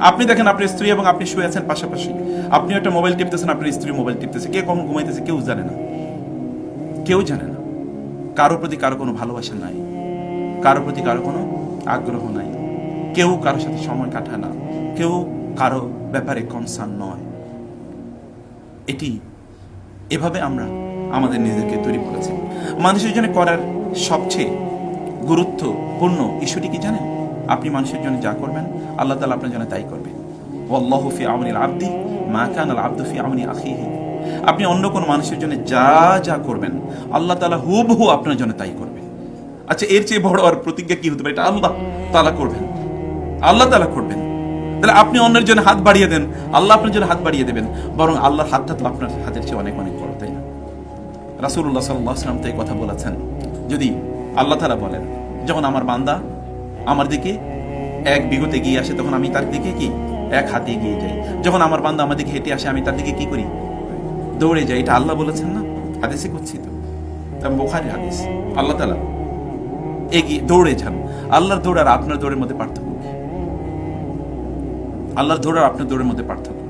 আপনি দেখেন আপনার স্ত্রী এবং আপনি শুয়ে আছেন পাশাপাশি, আপনি একটা মোবাইল টিপতেছেন, আপনার স্ত্রী মোবাইল টিপতেছে, কে কখন ঘুমাইতেছে কেউ জানে না, কেউ জানে না। কারো প্রতি কারো কোনো ভালোবাসা নাই, কারো প্রতি কারো কোনো আগ্রহ নাই, কেউ কারোর সাথে সময় কাটায় না, কেউ কারো ব্যাপারে কনসার্ন নয়। এভাবে আমরা আমাদের নিজেদেরকে তৈরি করেছি। মানুষের জন্য করার সবচেয়ে গুরুত্বপূর্ণ ইস্যুটি কি জানেন? আপনি মানুষের জন্য যা করবেন আল্লাহ তাআলা আপনার জন্য তাই করবেন। ওয়াল্লাহু ফি আউনিল আবদি মা কানাল আবদু ফি আউনি আখিহি। আপনি অন্য কোন মানুষের জন্য যা যা করবেন আল্লাহ তাআলা হুবহু আপনার জন্য তাই করবেন। আচ্ছা, এর চেয়ে বড় আর প্রতিজ্ঞা কি হতে পারে? এটা আল্লাহ তাআলা করবেন, আল্লাহ তাআলা করবেন। তাহলে আপনি অন্যের জন্য হাত বাড়িয়ে দেন, আল্লাহ আপনার জন্য হাত বাড়িয়ে দেবেন। বরং আল্লাহর হাতটা তো আপনার হাতের চেয়ে অনেক অনেক বড়, তাই না? রাসূলুল্লাহ সাল্লাল্লাহু আলাইহি ওয়াসাল্লাম তো এই কথা বলেছেন। যদি আল্লাহ তাআলা বলেন, যখন আমার বান্দা আমার দিকে এক বিগত এগিয়ে আসে, তখন আমি তার দিকে কি এক হাতে এগিয়ে যাই। যখন আমার বান্দা আমার দিকে হেঁটে আসে, আমি তার দিকে কি করি? দৌড়ে যাই। এটা আল্লাহ বলেছেন না? হাদিসে করছি তো, বুখারী হাদিস। আল্লাহ তাআলা এগিয়ে দৌড়ে যান। আল্লাহর দৌড় আর আপনার দৌড়ের মধ্যে পার্থক্য কি? আল্লাহর দৌড় আর আপনার দৌড়ের মধ্যে পার্থক্য